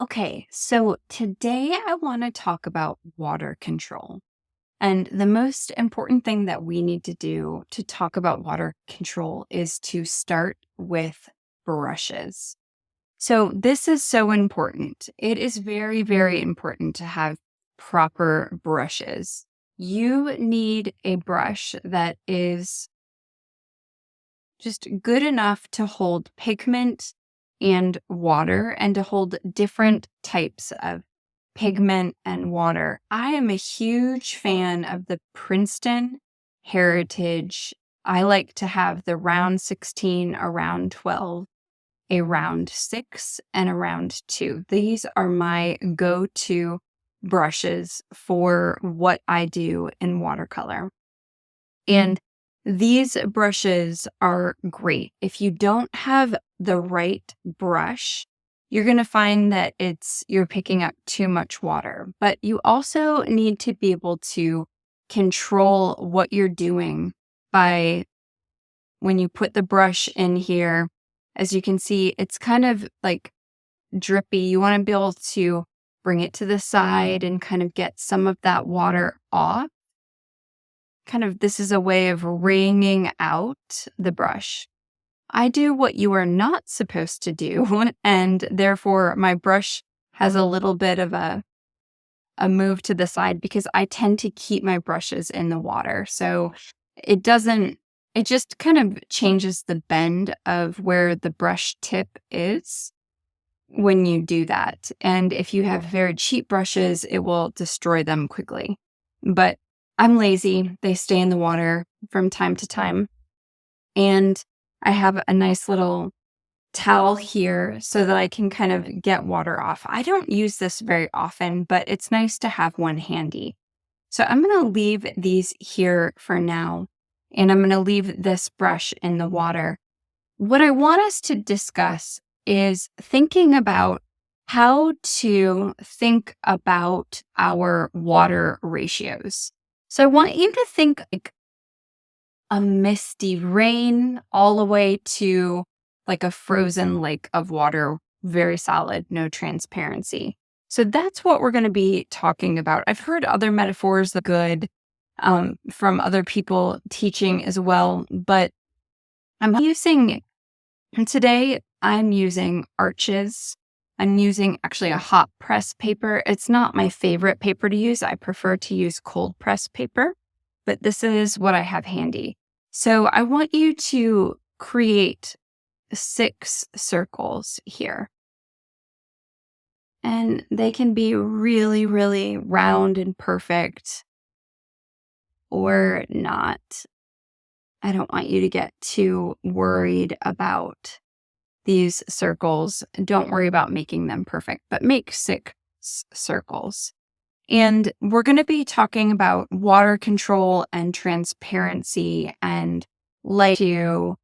Okay, so today I want to talk about water control. And the most important thing that we need to do to talk about water control is to start with brushes. So, this is so important. It is very, very important to have proper brushes. You need a brush that is just good enough to hold pigment and water and to hold different types of pigment and water. I am a huge fan of the Princeton Heritage. I like to have the round 16, a round 12, a round 6, and a round 2. These are my go to brushes for what I do in watercolor. And these brushes are great. If you don't have the right brush, you're going to find that you're picking up too much water. But you also need to be able to control what you're doing by when you put the brush in here. As you can see, it's kind of like drippy. You want to be able to bring it to the side and kind of get some of that water off. This is a way of wringing out the brush. I do what you are not supposed to do, and therefore my brush has a little bit of a move to the side because I tend to keep my brushes in the water. So it just kind of changes the bend of where the brush tip is when you do that. And if you have very cheap brushes, it will destroy them quickly. But I'm lazy. They stay in the water from time to time. And I have a nice little towel here so that I can kind of get water off. I don't use this very often, but it's nice to have one handy. So I'm going to leave these here for now, and I'm going to leave this brush in the water. What I want us to discuss is thinking about how to think about our water ratios. So I want you to think like a misty rain all the way to like a frozen lake of water, very solid, no transparency. So that's what we're going to be talking about. I've heard other metaphors that are good from other people teaching as well, but today I'm using arches. I'm using actually a hot press paper. It's not my favorite paper to use. I prefer to use cold press paper, but this is what I have handy. So I want you to create 6 circles here. And they can be really, really round and perfect or not. I don't want you to get too worried about these circles. Don't worry about making them perfect, but make 6 circles. And we're going to be talking about water control and transparency and light to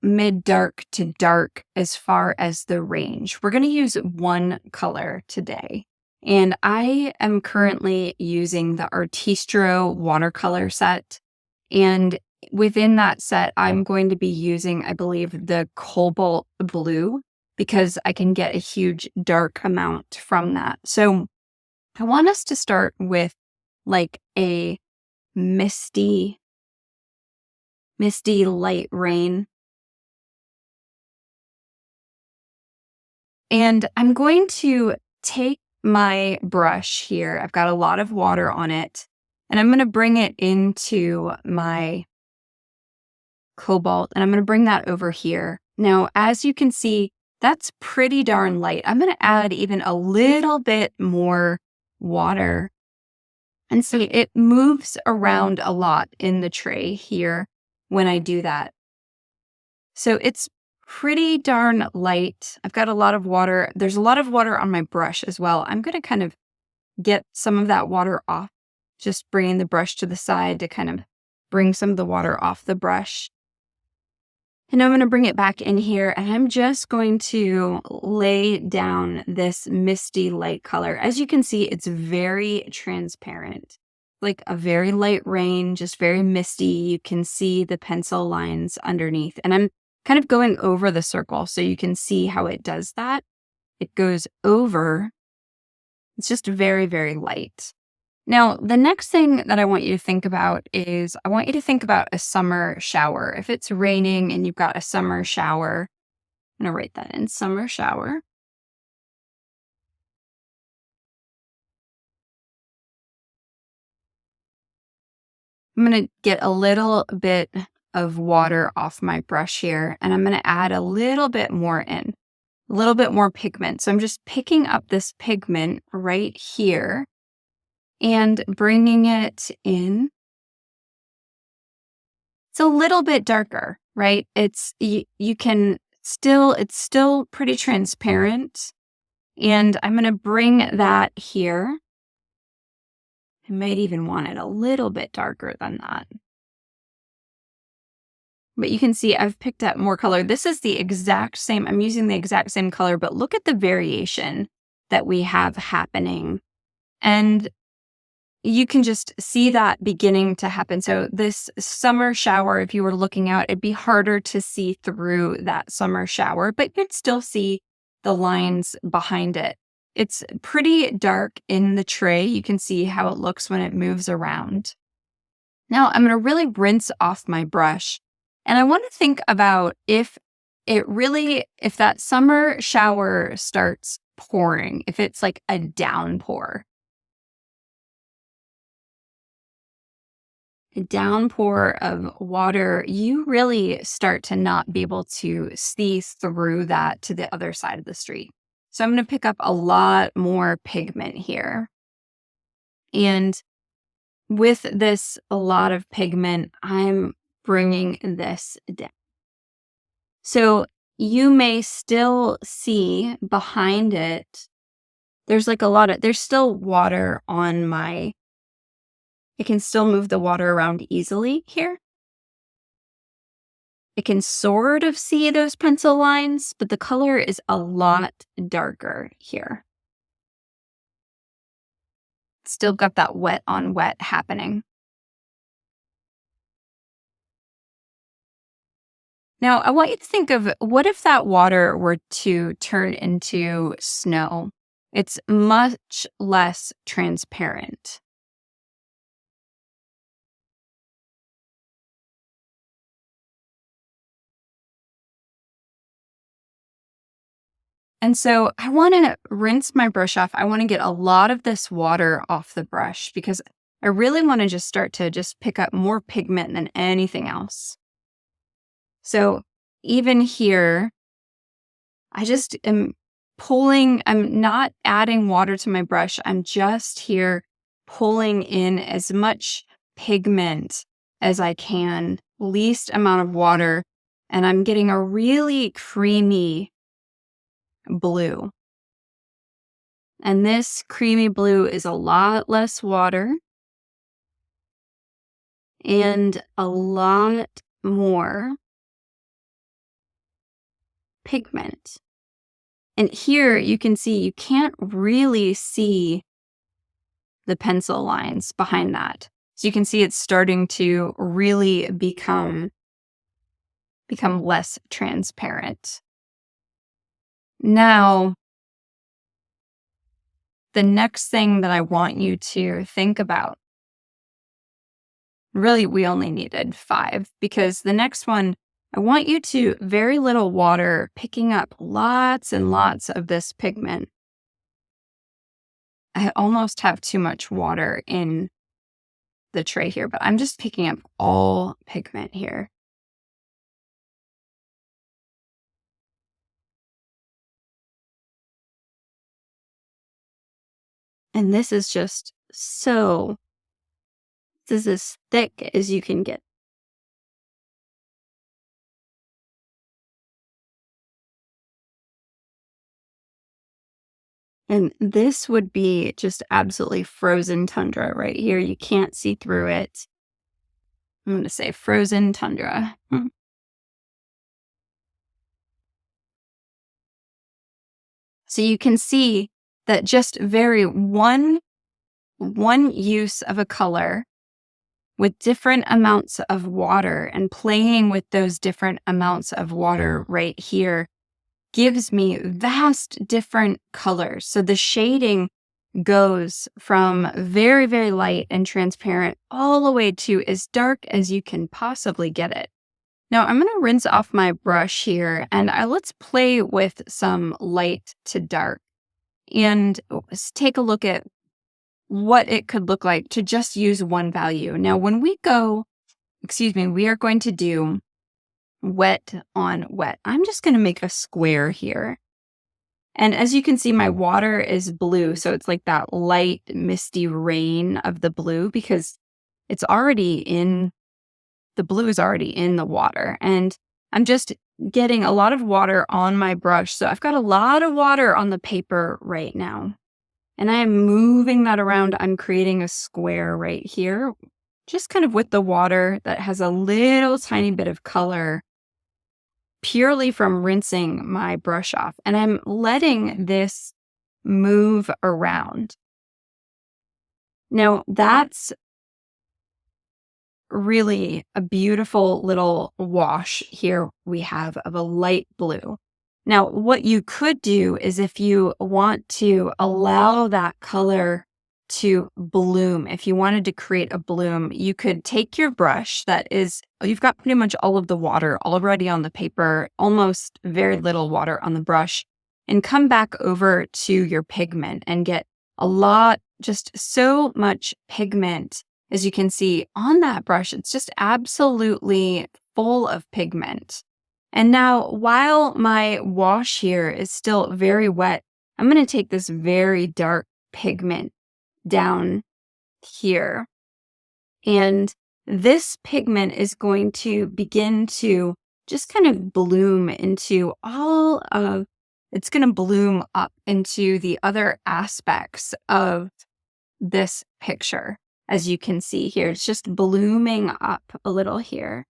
mid-dark to dark as far as the range. We're going to use one color today. And I am currently using the Artistro watercolor set. And within that set, I'm going to be using, I believe, the cobalt blue because I can get a huge dark amount from that. So I want us to start with like a misty light rain. And I'm going to take my brush here. I've got a lot of water on it, and I'm going to bring it into my cobalt, and I'm going to bring that over here. Now, as you can see, that's pretty darn light. I'm going to add even a little bit more water. And so it moves around a lot in the tray here when I do that. So it's pretty darn light. I've got a lot of water. There's a lot of water on my brush as well. I'm going to kind of get some of that water off, just bringing the brush to the side to kind of bring some of the water off the brush. And I'm going to bring it back in here, and I'm just going to lay down this misty light color. As you can see, it's very transparent, like a very light rain, just very misty. You can see the pencil lines underneath, and I'm kind of going over the circle so you can see how it does that. it goes over. It's just very, very light. Now, the next thing that I want you to think about is I want you to think about a summer shower. If it's raining and you've got a summer shower, I'm going to write that in, summer shower. I'm going to get a little bit of water off my brush here, and I'm going to add a little bit more in, a little bit more pigment. So I'm just picking up this pigment right here and bringing it in. It's a little bit darker, right? You can still, it's still pretty transparent. And I'm going to bring that here. I might even want it a little bit darker than that. But you can see I've picked up more color. This is the exact same, I'm using the exact same color, but look at the variation that we have happening. And you can just see that beginning to happen. So this summer shower, if you were looking out, it'd be harder to see through that summer shower, but you'd still see the lines behind it. It's pretty dark in the tray. You can see how it looks when it moves around. Now I'm going to really rinse off my brush. And I want to think about if that summer shower starts pouring, if it's like a downpour. A downpour of water, you really start to not be able to see through that to the other side of the street. So I'm going to pick up a lot more pigment here. And with this, a lot of pigment, I'm bringing this down. So you may still see behind it, there's still water on my, I can still move the water around easily here. I can sort of see those pencil lines, but the color is a lot darker here. Still got that wet on wet happening. Now, I want you to think of what if that water were to turn into snow? It's much less transparent. And so I want to rinse my brush off. I want to get a lot of this water off the brush because I really want to just start to just pick up more pigment than anything else. So even here, I just am I'm not adding water to my brush. I'm just here pulling in as much pigment as I can, least amount of water, and I'm getting a really creamy blue. And this creamy blue is a lot less water and a lot more pigment. And here you can see, you can't really see the pencil lines behind that. So you can see it's starting to really become less transparent. Now, the next thing that I want you to think about, really, we only needed 5 because the next one, I want you to, very little water, picking up lots and lots of this pigment. I almost have too much water in the tray here, but I'm just picking up all pigment here. And this is just this is as thick as you can get. And this would be just absolutely frozen tundra right here. You can't see through it. I'm going to say frozen tundra. So you can see that just very one use of a color with different amounts of water and playing with those different amounts of water right here gives me vast different colors. So the shading goes from very, very light and transparent all the way to as dark as you can possibly get it. Now I'm going to rinse off my brush here and let's play with some light to dark and let's take a look at what it could look like to just use one value. Now when we are going to do wet on wet. I'm just going to make a square here. And as you can see, my water is blue. So it's like that light, misty rain of the blue because the blue is already in the water. And I'm just getting a lot of water on my brush. So I've got a lot of water on the paper right now. And I am moving that around. I'm creating a square right here, just kind of with the water that has a little tiny bit of color purely from rinsing my brush off. And I'm letting this move around. Now, that's really a beautiful little wash here we have of a light blue. Now, what you could do is if you want to allow that color to bloom, if you wanted to create a bloom, you could take your brush you've got pretty much all of the water already on the paper, almost very little water on the brush, and come back over to your pigment and get just so much pigment. As you can see on that brush, it's just absolutely full of pigment. And now, while my wash here is still very wet, I'm going to take this very dark pigment down here. And this pigment is going to begin to just kind of bloom into it's going to bloom up into the other aspects of this picture. As you can see here, it's just blooming up a little here.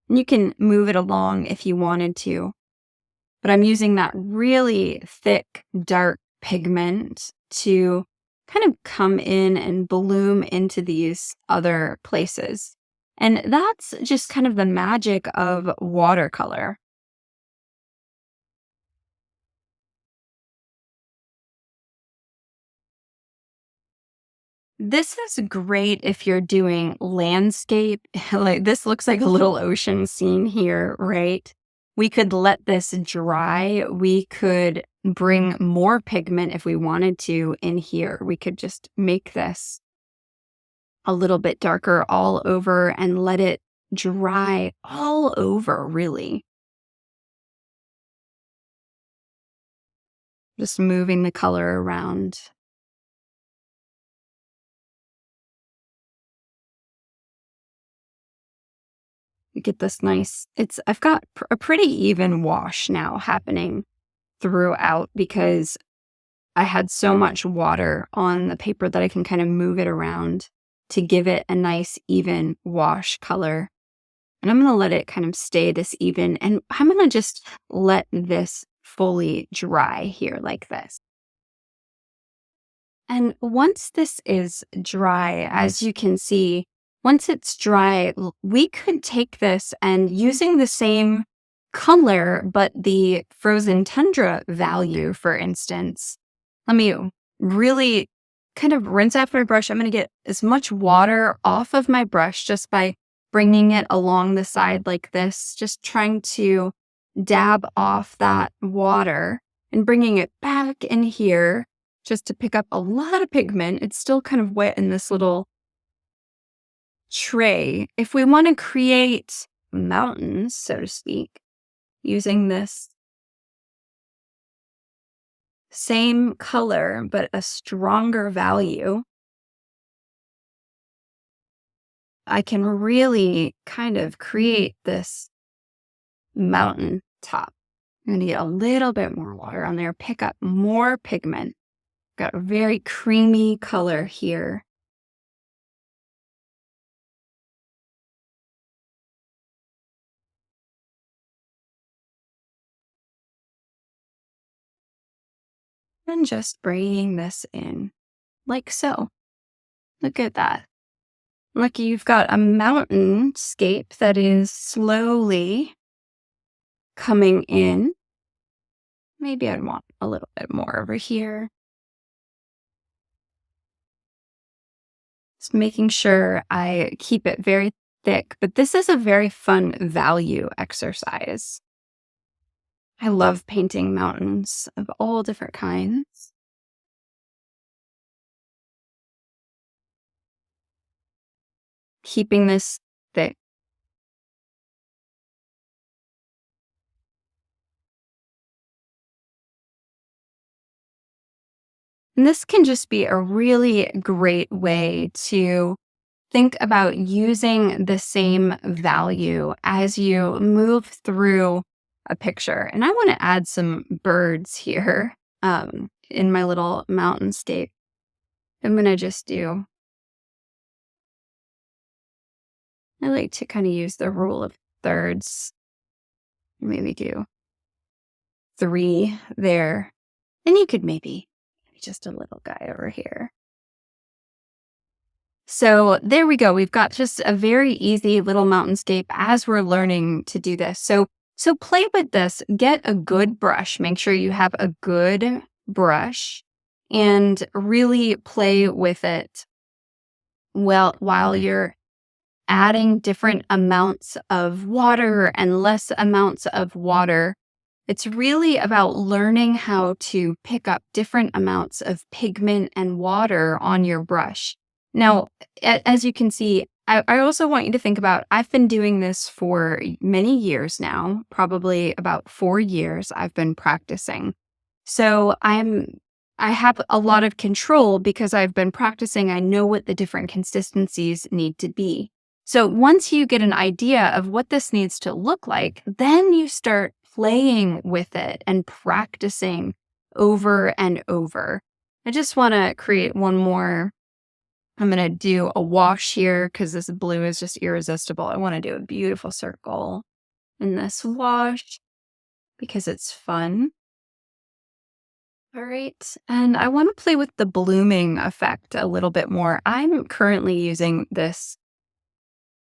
And you can move it along if you wanted to. But I'm using that really thick, dark pigment to kind of come in and bloom into these other places. And that's just kind of the magic of watercolor. This is great if you're doing landscape. Like this looks like a little ocean scene here, right? We could let this dry. We could bring more pigment if we wanted to in here. We could just make this a little bit darker all over and let it dry all over, really. Just moving the color around. You get this I've got a pretty even wash now happening throughout because I had so much water on the paper that I can kind of move it around to give it a nice even wash color. And I'm going to let it kind of stay this even. And I'm going to just let this fully dry here like this. And once this is dry, as you can see, once it's dry, we could take this and using the same color, but the frozen tundra value, for instance, let me really kind of rinse out my brush. I'm going to get as much water off of my brush just by bringing it along the side like this, just trying to dab off that water and bringing it back in here just to pick up a lot of pigment. It's still kind of wet in this little tray. If we want to create mountains, so to speak, using this same color, but a stronger value, I can really kind of create this mountain top. I'm going to get a little bit more water on there, pick up more pigment. Got a very creamy color here. And just bringing this in like so. Look at that. Look, you've got a mountainscape that is slowly coming in. Maybe I'd want a little bit more over here. Just making sure I keep it very thick, but this is a very fun value exercise. I love painting mountains of all different kinds. Keeping this thick. And this can just be a really great way to think about using the same value as you move through a picture. And I want to add some birds here in my little mountainscape. I'm going to just do, I like to kind of use the rule of thirds. Maybe do 3 there. And you could maybe just a little guy over here. So there we go. We've got just a very easy little mountainscape as we're learning to do this. So play with this. Get a good brush. Make sure you have a good brush and really play with it while you're adding different amounts of water and less amounts of water. It's really about learning how to pick up different amounts of pigment and water on your brush. Now, as you can see, I also want you to think about, I've been doing this for many years now, probably about 4 years I've been practicing. So I have a lot of control because I've been practicing. I know what the different consistencies need to be. So once you get an idea of what this needs to look like, then you start playing with it and practicing over and over. I just want to create one more. I'm going to do a wash here because this blue is just irresistible. I want to do a beautiful circle in this wash because it's fun. All right. And I want to play with the blooming effect a little bit more. I'm currently using this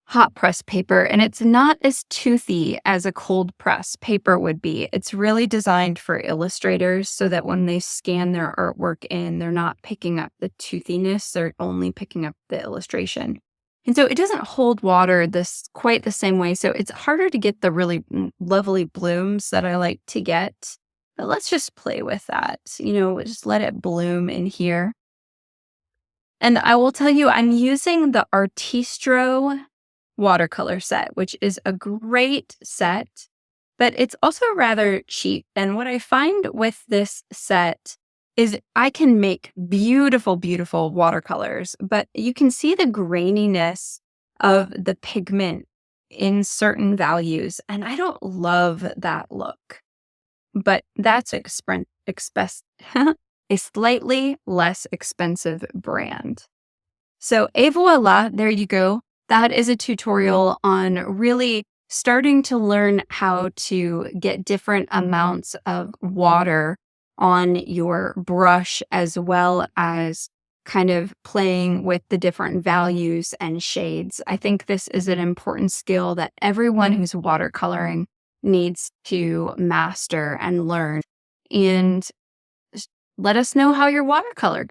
hot press paper, and it's not as toothy as a cold press paper would be. It's really designed for illustrators so that when they scan their artwork in, they're not picking up the toothiness, they're only picking up the illustration. And so it doesn't hold water this quite the same way. So it's harder to get the really lovely blooms that I like to get. But let's just play with that. Just let it bloom in here. And I will tell you, I'm using the Artistro watercolor set, which is a great set, but it's also rather cheap. And what I find with this set is I can make beautiful, beautiful watercolors, but you can see the graininess of the pigment in certain values. And I don't love that look, but that's a slightly less expensive brand. So et voila, there you go. That is a tutorial on really starting to learn how to get different amounts of water on your brush, as well as kind of playing with the different values and shades. I think this is an important skill that everyone who's watercoloring needs to master and learn. And let us know how your watercolor goes.